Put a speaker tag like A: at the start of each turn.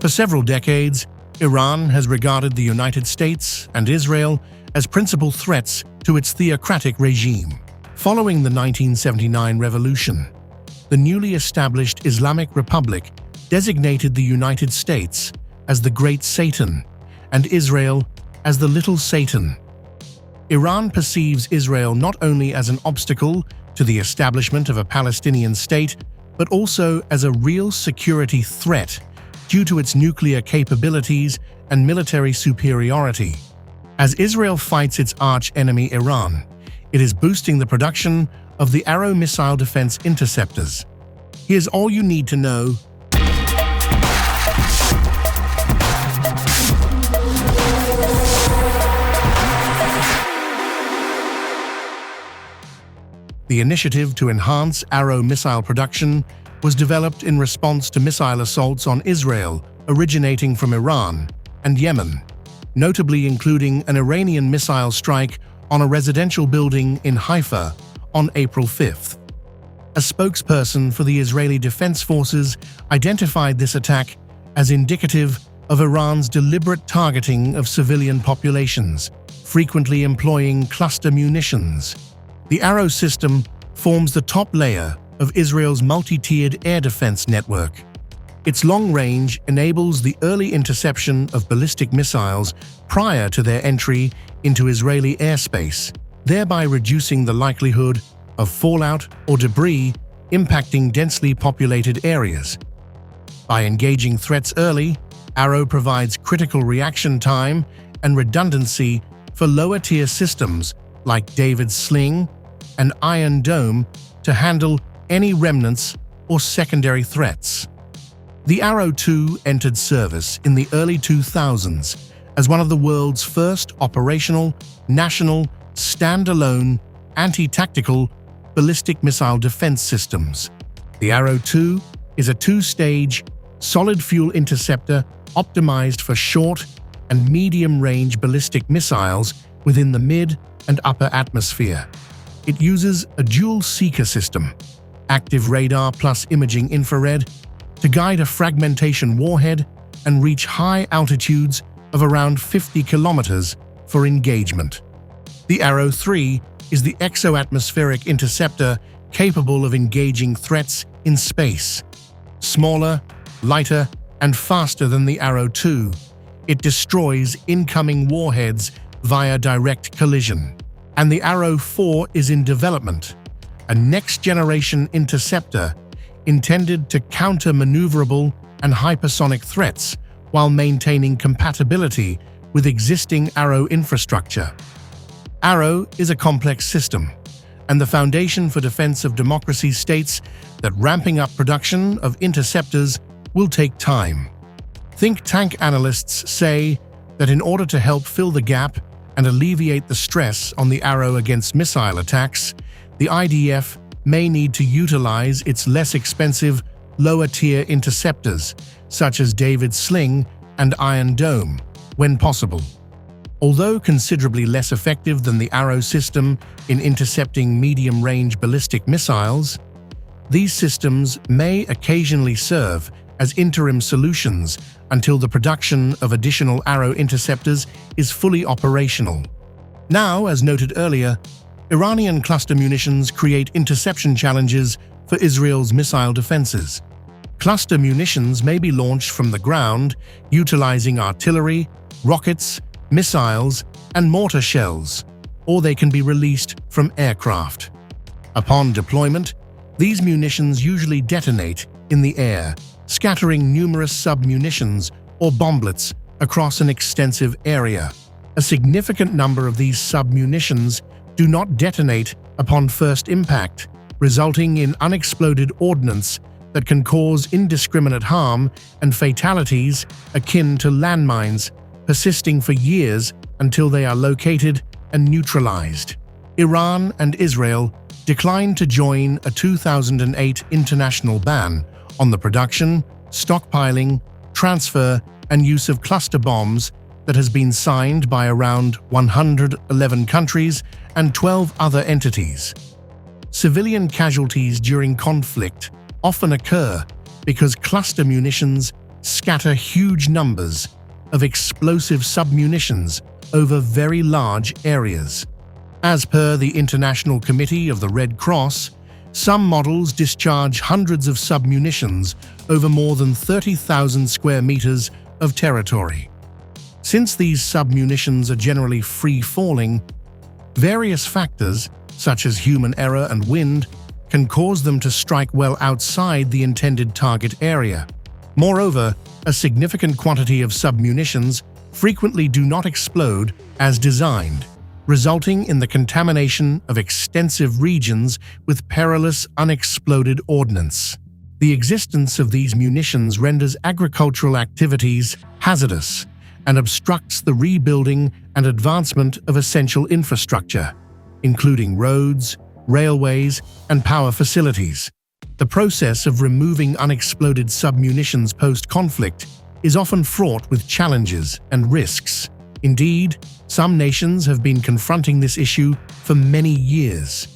A: For several decades, Iran has regarded the United States and Israel as principal threats to its theocratic regime. Following the 1979 revolution, the newly established Islamic Republic designated the United States as the Great Satan and Israel as the Little Satan. Iran perceives Israel not only as an obstacle to the establishment of a Palestinian state, but also as a real security threat due to its nuclear capabilities and military superiority. As Israel fights its arch-enemy Iran, it is boosting the production of the Arrow missile defense interceptors. Here's all you need to know. The initiative to enhance Arrow missile production was developed in response to missile assaults on Israel originating from Iran and Yemen, notably including an Iranian missile strike on a residential building in Haifa on April 5th. A spokesperson for the Israeli Defense Forces identified this attack as indicative of Iran's deliberate targeting of civilian populations, frequently employing cluster munitions. The Arrow system forms the top layer of Israel's multi-tiered air defense network. Its long range enables the early interception of ballistic missiles prior to their entry into Israeli airspace, thereby reducing the likelihood of fallout or debris impacting densely populated areas. By engaging threats early, Arrow provides critical reaction time and redundancy for lower-tier systems like David's Sling and Iron Dome to handle any remnants or secondary threats. The Arrow 2 entered service in the early 2000s as one of the world's first operational, national, standalone, anti-tactical ballistic missile defense systems. The Arrow 2 is a two-stage, solid-fuel interceptor optimized for short and medium-range ballistic missiles within the mid- and upper atmosphere. It uses a dual seeker system, active radar plus imaging infrared, to guide a fragmentation warhead and reach high altitudes of around 50 kilometers for engagement. The Arrow 3 is the exo-atmospheric interceptor capable of engaging threats in space. Smaller, lighter, and faster than the Arrow 2, it destroys incoming warheads via direct collision. And the Arrow 4 is in development, a next-generation interceptor intended to counter maneuverable and hypersonic threats while maintaining compatibility with existing Arrow infrastructure. Arrow is a complex system, and the Foundation for Defense of Democracy states that ramping up production of interceptors will take time. Think tank analysts say that in order to help fill the gap and alleviate the stress on the Arrow against missile attacks, the IDF may need to utilize its less expensive, lower-tier interceptors, such as David's Sling and Iron Dome, when possible. Although considerably less effective than the Arrow system in intercepting medium-range ballistic missiles, these systems may occasionally serve as interim solutions until the production of additional Arrow interceptors is fully operational. Now, as noted earlier, Iranian cluster munitions create interception challenges for Israel's missile defenses. Cluster munitions may be launched from the ground, utilizing artillery, rockets, missiles, and mortar shells, or they can be released from aircraft. Upon deployment, these munitions usually detonate in the air, scattering numerous sub-munitions or bomblets across an extensive area. A significant number of these sub-munitions do not detonate upon first impact, resulting in unexploded ordnance that can cause indiscriminate harm and fatalities akin to landmines, persisting for years until they are located and neutralized. Iran and Israel declined to join a 2008 international ban on the production, stockpiling, transfer, and use of cluster bombs that has been signed by around 111 countries and 12 other entities. Civilian casualties during conflict often occur because cluster munitions scatter huge numbers of explosive submunitions over very large areas. As per the International Committee of the Red Cross, some models discharge hundreds of submunitions over more than 30,000 square meters of territory. Since these submunitions are generally free-falling, various factors, such as human error and wind, can cause them to strike well outside the intended target area. Moreover, a significant quantity of submunitions frequently do not explode as designed, resulting in the contamination of extensive regions with perilous unexploded ordnance. The existence of these munitions renders agricultural activities hazardous and obstructs the rebuilding and advancement of essential infrastructure, including roads, railways, and power facilities. The process of removing unexploded submunitions post-conflict is often fraught with challenges and risks. Indeed, some nations have been confronting this issue for many years.